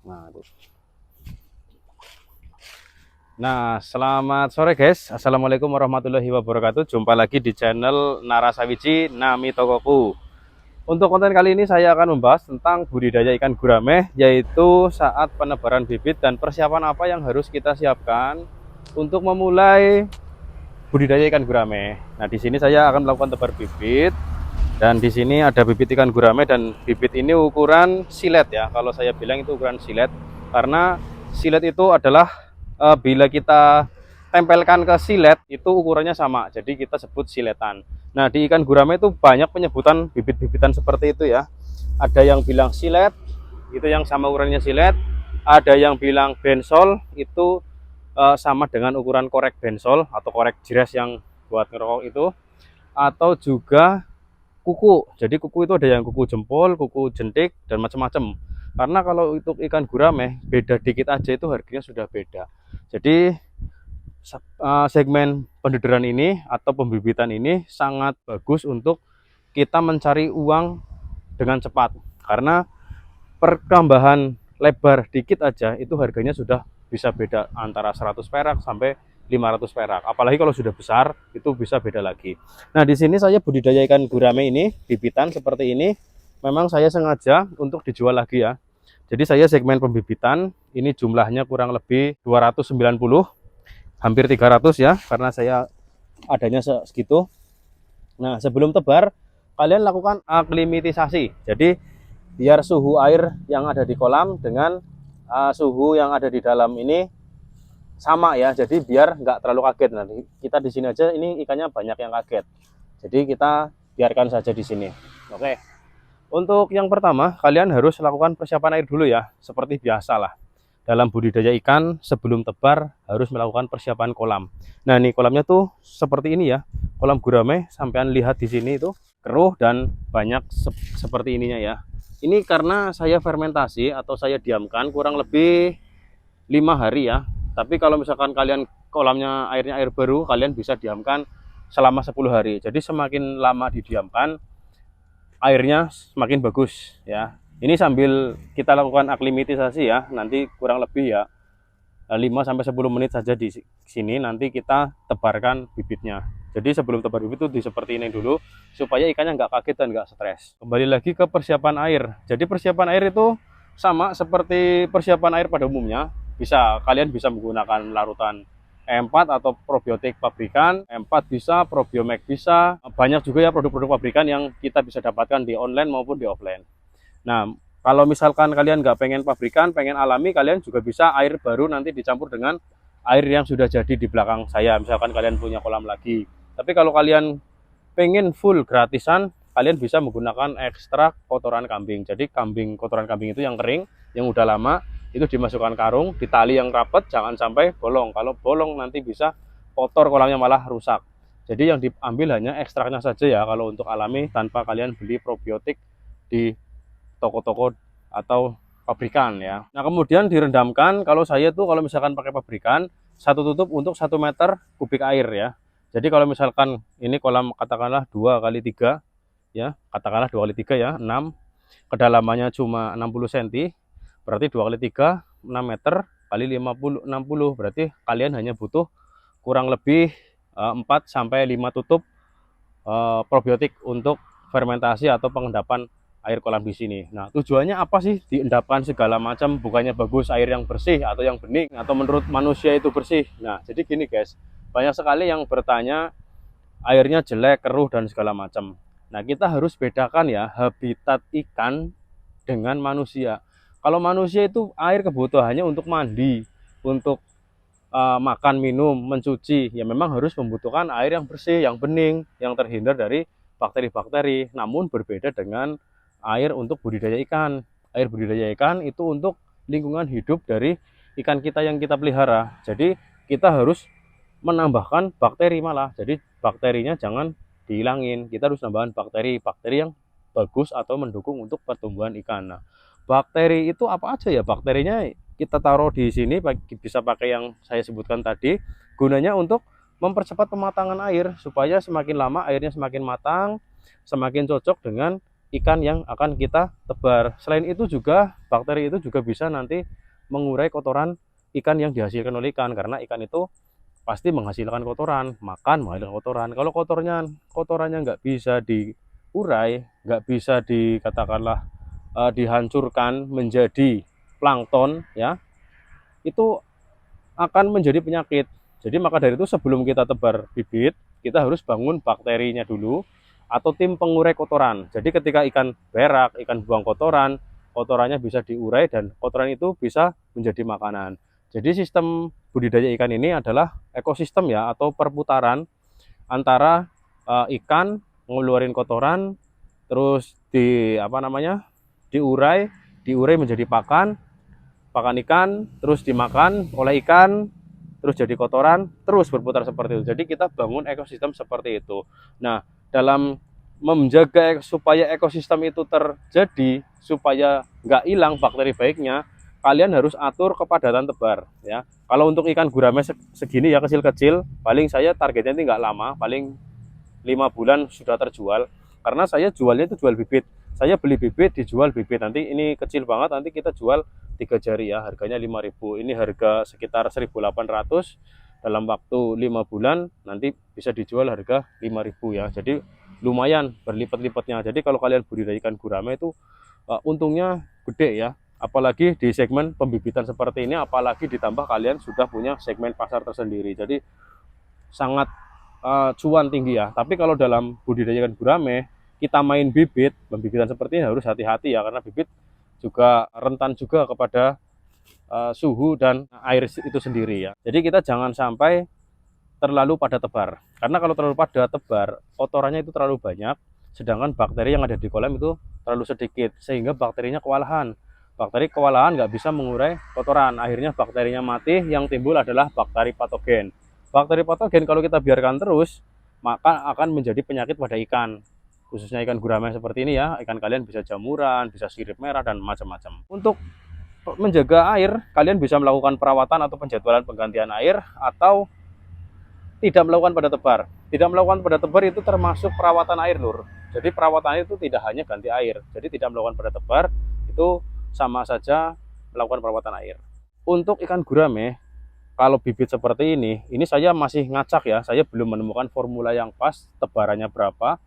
Nah, itu. Nah, selamat sore guys. Assalamualaikum warahmatullahi wabarakatuh. Jumpa lagi di channel Narasawiji Nami Tokoku. Untuk konten kali ini saya akan membahas tentang budidaya ikan gurame, yaitu saat penebaran bibit dan persiapan apa yang harus kita siapkan untuk memulai budidaya ikan gurame. Nah, di sini saya akan melakukan tebar bibit dan di sini ada bibit ikan gurame dan bibit ini ukuran silet ya. Kalau saya bilang itu ukuran silet karena silet itu adalah bila kita tempelkan ke silet itu ukurannya sama, jadi kita sebut siletan. Nah, di ikan gurame itu banyak penyebutan bibit-bibitan seperti itu ya. Ada yang bilang silet, itu yang sama ukurannya silet. Ada yang bilang bensol, itu sama dengan ukuran korek bensol atau korek jeres yang buat ngerokok itu. Atau juga kuku. Jadi kuku itu ada yang kuku jempol, kuku jentik, dan macam-macam. Karena kalau untuk ikan gurame beda dikit aja itu harganya sudah beda. Jadi segmen pendidikan ini atau pembibitan ini sangat bagus untuk kita mencari uang dengan cepat, karena pertambahan lebar dikit aja itu harganya sudah bisa beda antara 100 perak sampai 500 perak. Apalagi kalau sudah besar itu bisa beda lagi. Nah, di sini saya budidaya ikan gurame ini bibitan seperti ini memang saya sengaja untuk dijual lagi ya. Jadi saya segmen pembibitan ini jumlahnya kurang lebih 290, hampir 300 ya, karena saya adanya segitu. Nah, sebelum tebar kalian lakukan aklimatisasi. Jadi biar suhu air yang ada di kolam dengan suhu yang ada di dalam ini sama ya. Jadi biar nggak terlalu kaget. Nah, kita di sini aja ini ikannya banyak yang kaget. Jadi kita biarkan saja di sini. Oke. Untuk yang pertama, kalian harus lakukan persiapan air dulu ya, seperti biasa lah. Dalam budidaya ikan sebelum tebar harus melakukan persiapan kolam. Nah, ini kolamnya tuh seperti ini ya. Kolam gurame, sampean lihat di sini itu keruh dan banyak seperti ininya ya. Ini karena saya fermentasi atau saya diamkan kurang lebih 5 hari ya. Tapi kalau misalkan kalian kolamnya airnya air baru, kalian bisa diamkan selama 10 hari. Jadi semakin lama didiamkan, airnya semakin bagus ya. Ini sambil kita lakukan aklimatisasi ya, nanti kurang lebih ya 5 sampai 10 menit saja di sini, nanti kita tebarkan bibitnya. Jadi sebelum tebar bibit itu di seperti ini dulu supaya ikannya nggak kaget dan nggak stres. Kembali lagi ke persiapan air. Jadi persiapan air itu sama seperti persiapan air pada umumnya. Kalian bisa menggunakan larutan E4 atau probiotik pabrikan. E4 bisa, Probiomek bisa. Banyak juga ya produk-produk pabrikan yang kita bisa dapatkan di online maupun di offline. Nah, kalau misalkan kalian nggak pengen pabrikan, pengen alami, kalian juga bisa air baru nanti dicampur dengan air yang sudah jadi di belakang saya. Misalkan kalian punya kolam lagi. Tapi kalau kalian pengen full gratisan, kalian bisa menggunakan ekstrak kotoran kambing. Jadi kotoran kambing itu yang kering, yang udah lama, itu dimasukkan karung, ditali yang rapat, jangan sampai bolong. Kalau bolong nanti bisa kotor, kolamnya malah rusak. Jadi yang diambil hanya ekstraknya saja ya kalau untuk alami, tanpa kalian beli probiotik di toko-toko atau pabrikan ya. Nah, kemudian direndamkan. Kalau saya tuh kalau misalkan pakai pabrikan, satu tutup untuk 1 meter kubik air ya. Jadi kalau misalkan ini kolam katakanlah 2 kali 3 ya, katakanlah 2 kali 3 ya, 6, kedalamannya cuma 60 cm, berarti 2 kali 3 6 meter kali 60 berarti kalian hanya butuh kurang lebih 4 sampai 5 tutup probiotik untuk fermentasi atau pengendapan air kolam di sini. Nah, tujuannya apa sih diendapkan segala macam? Bukannya bagus air yang bersih atau yang bening atau menurut manusia itu bersih. Nah, jadi gini guys, banyak sekali yang bertanya airnya jelek, keruh dan segala macam. Nah, kita harus bedakan ya habitat ikan dengan manusia. Kalau manusia itu air kebutuhannya untuk mandi, untuk makan, minum, mencuci, ya memang harus membutuhkan air yang bersih, yang bening, yang terhindar dari bakteri-bakteri. Namun berbeda dengan air untuk budidaya ikan. Air budidaya ikan itu untuk lingkungan hidup dari ikan kita yang kita pelihara. Jadi kita harus menambahkan bakteri malah. Jadi bakterinya jangan dihilangin. Kita harus tambahkan bakteri-bakteri yang bagus atau mendukung untuk pertumbuhan ikan. Nah, bakteri itu apa aja ya? Bakterinya kita taruh di sini, bisa pakai yang saya sebutkan tadi, gunanya untuk mempercepat pematangan air supaya semakin lama airnya semakin matang, semakin cocok dengan ikan yang akan kita tebar. Selain itu juga bakteri itu juga bisa nanti mengurai kotoran ikan yang dihasilkan oleh ikan, karena ikan itu pasti menghasilkan kotoran, makan menghasilkan kotoran. Kalau kotorannya nggak bisa diurai, nggak bisa dikatakanlah dihancurkan menjadi plankton ya, itu akan menjadi penyakit. Jadi maka dari itu sebelum kita tebar bibit, kita harus bangun bakterinya dulu atau tim pengurai kotoran. Jadi ketika ikan berak, ikan buang kotoran, kotorannya bisa diurai dan kotoran itu bisa menjadi makanan. Jadi sistem budidaya ikan ini adalah ekosistem ya, atau perputaran antara ikan ngeluarin kotoran, terus diurai menjadi pakan ikan, terus dimakan oleh ikan, terus jadi kotoran, terus berputar seperti itu. Jadi kita bangun ekosistem seperti itu. Nah, dalam menjaga supaya ekosistem itu terjadi, supaya nggak hilang bakteri baiknya, kalian harus atur kepadatan tebar ya. Kalau untuk ikan gurame segini ya, kecil-kecil, paling saya targetnya ini nggak lama, paling 5 bulan sudah terjual, karena saya jualnya itu jual bibit. Saya beli bibit, dijual bibit. Nanti ini kecil banget, nanti kita jual 3 jari ya, harganya 5.000. Ini harga sekitar 1.800, dalam waktu 5 bulan nanti bisa dijual harga 5.000 ya. Jadi lumayan berlipat-lipatnya. Jadi kalau kalian budidaya ikan gurame itu untungnya gede ya. Apalagi di segmen pembibitan seperti ini, apalagi ditambah kalian sudah punya segmen pasar tersendiri. Jadi sangat cuan tinggi ya. Tapi kalau dalam budidaya ikan gurame, kita main bibit, pembibitan seperti ini harus hati-hati ya, karena bibit juga rentan juga kepada suhu dan air itu sendiri ya. Jadi kita jangan sampai terlalu pada tebar, karena kalau terlalu pada tebar, kotorannya itu terlalu banyak, sedangkan bakteri yang ada di kolam itu terlalu sedikit, sehingga bakterinya kewalahan. Bakteri kewalahan nggak bisa mengurai kotoran, akhirnya bakterinya mati, yang timbul adalah bakteri patogen. Bakteri patogen kalau kita biarkan terus, maka akan menjadi penyakit pada ikan, khususnya ikan gurame seperti ini ya. Ikan kalian bisa jamuran, bisa sirip merah, dan macam-macam. Untuk menjaga air, kalian bisa melakukan perawatan atau penjadwalan penggantian air, atau tidak melakukan pada tebar. Tidak melakukan pada tebar itu termasuk perawatan air, Lur. Jadi perawatan air itu tidak hanya ganti air. Jadi tidak melakukan pada tebar itu sama saja melakukan perawatan air. Untuk ikan gurame, kalau bibit seperti ini saya masih ngacak ya. Saya belum menemukan formula yang pas, tebarannya berapa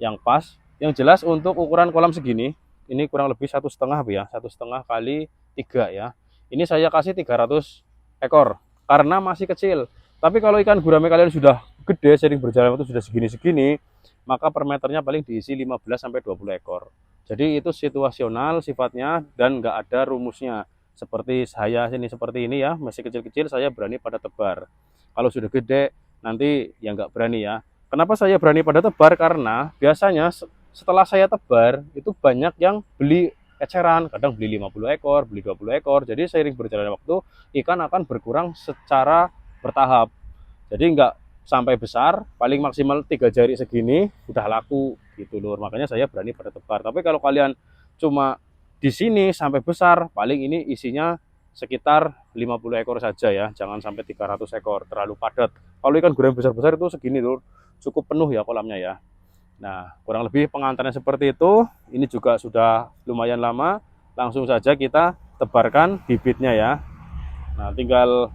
yang pas. Yang jelas untuk ukuran kolam segini, ini kurang lebih 1,5 ya, 1,5 kali 3 ya. Ini saya kasih 300 ekor karena masih kecil. Tapi kalau ikan gurame kalian sudah gede, sering berjalan waktu sudah segini-segini, maka per meternya paling diisi 15-20 ekor. Jadi itu situasional sifatnya dan nggak ada rumusnya. Seperti saya sini seperti ini ya, masih kecil-kecil saya berani pada tebar. Kalau sudah gede nanti ya nggak berani ya. Kenapa saya berani pada tebar? Karena biasanya setelah saya tebar itu banyak yang beli eceran, kadang beli 50 ekor, beli 20 ekor. Jadi seiring berjalannya waktu ikan akan berkurang secara bertahap. Jadi nggak sampai besar, paling maksimal 3 jari segini udah laku gitu Lur. Makanya saya berani pada tebar. Tapi kalau kalian cuma di sini sampai besar, paling ini isinya sekitar 50 ekor saja ya, jangan sampai 300 ekor, terlalu padat. Kalau ikan gurame besar-besar itu segini Lur, cukup penuh ya kolamnya ya. Nah, kurang lebih pengantarnya seperti itu. Ini juga sudah lumayan lama. Langsung saja kita tebarkan bibitnya ya. Nah, tinggal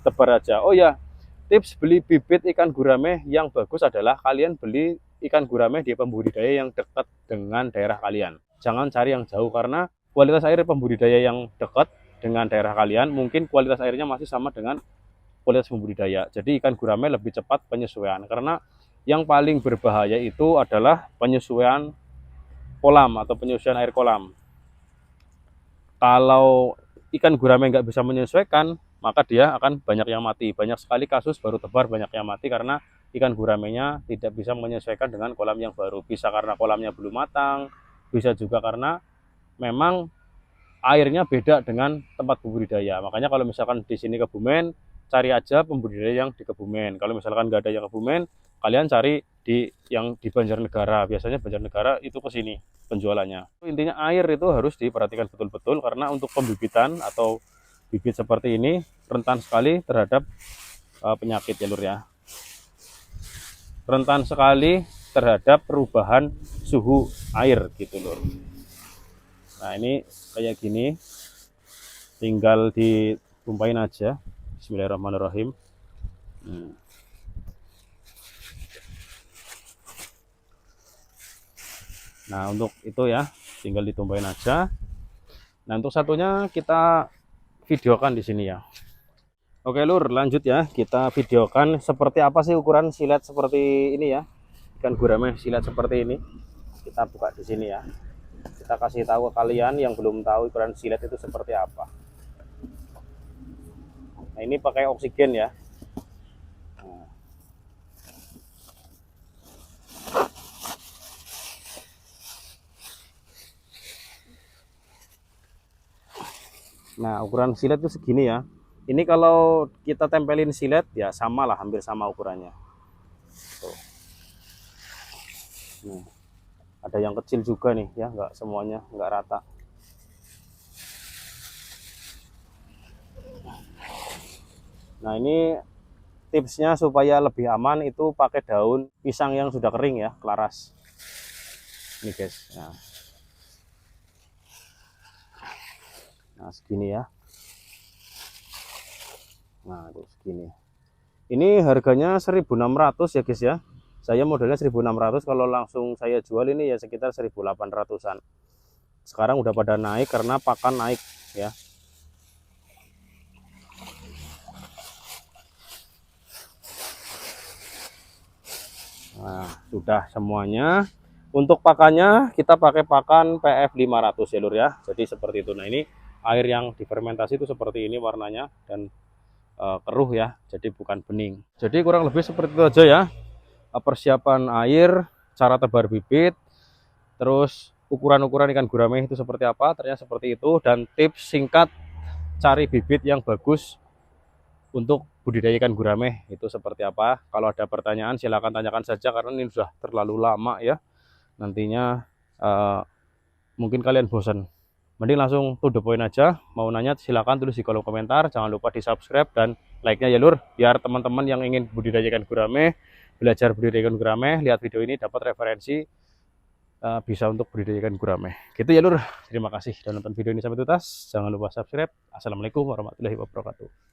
tebar aja. Oh ya, tips beli bibit ikan gurame yang bagus adalah kalian beli ikan gurame di pembudidaya yang dekat dengan daerah kalian. Jangan cari yang jauh, karena kualitas air pembudidaya yang dekat dengan daerah kalian mungkin kualitas airnya masih sama dengan kualitas pembudidaya. Jadi ikan gurame lebih cepat penyesuaian, karena yang paling berbahaya itu adalah penyesuaian kolam atau penyesuaian air kolam. Kalau ikan gurame nggak bisa menyesuaikan, maka dia akan banyak yang mati. Banyak sekali kasus baru tebar banyak yang mati karena ikan guramenya tidak bisa menyesuaikan dengan kolam yang baru. Bisa karena kolamnya belum matang, bisa juga karena memang airnya beda dengan tempat pembudidaya. Makanya kalau misalkan di sini Kebumen, cari aja pembudidaya yang di Kebumen. Kalau misalkan nggak ada yang Kebumen, kalian cari yang di Banjarnegara. Biasanya Banjarnegara itu ke sini penjualannya. Intinya air itu harus diperhatikan betul-betul, karena untuk pembibitan atau bibit seperti ini rentan sekali terhadap penyakit ya Lur ya. Rentan sekali terhadap perubahan suhu air gitu lur. Nah ini kayak gini, tinggal ditumpahin aja. Bismillahirrahmanirrahim. Nah untuk itu ya, tinggal ditumpahin aja. Nah untuk satunya kita videokan di sini ya. Oke lur, lanjut ya, kita videokan seperti apa sih ukuran silet seperti ini ya, ikan gurame silet seperti ini. Kita buka di sini ya, kita kasih tahu ke kalian yang belum tahu ukuran silet itu seperti apa. Nah ini pakai oksigen ya. Nah ukuran silet itu segini ya. Ini kalau kita tempelin silet ya sama lah, hampir sama ukurannya. Tuh. Nih, ada yang kecil juga nih ya, nggak semuanya, nggak rata. Nah ini tipsnya supaya lebih aman itu pakai daun pisang yang sudah kering ya, kelaras. Ini guys. Nah segini ya. Nah itu segini. Ini harganya 1.600 ya guys ya. Saya modalnya 1.600, kalau langsung saya jual ini ya sekitar 1.800-an. Sekarang udah pada naik karena pakan naik ya. Nah sudah semuanya. Untuk pakannya kita pakai pakan PF 500 ya lur ya. Jadi seperti itu. Nah ini air yang difermentasi itu seperti ini warnanya dan keruh ya, jadi bukan bening. Jadi kurang lebih seperti itu aja ya, persiapan air, cara tebar bibit, terus ukuran-ukuran ikan gurame itu seperti apa, ternyata seperti itu, dan tips singkat cari bibit yang bagus untuk budidaya ikan gurame itu seperti apa. Kalau ada pertanyaan silahkan tanyakan saja, karena ini sudah terlalu lama ya, nantinya mungkin kalian bosan. Mending langsung to the point aja. Mau nanya silahkan tulis di kolom komentar. Jangan lupa di subscribe dan like-nya ya lur, biar teman-teman yang ingin budidaya ikan gurame, belajar budidaya ikan gurame, lihat video ini dapat referensi, bisa untuk budidaya ikan gurame gitu ya lur. Terima kasih sudah nonton video ini sampai tuntas. Jangan lupa subscribe. Assalamualaikum warahmatullahi wabarakatuh.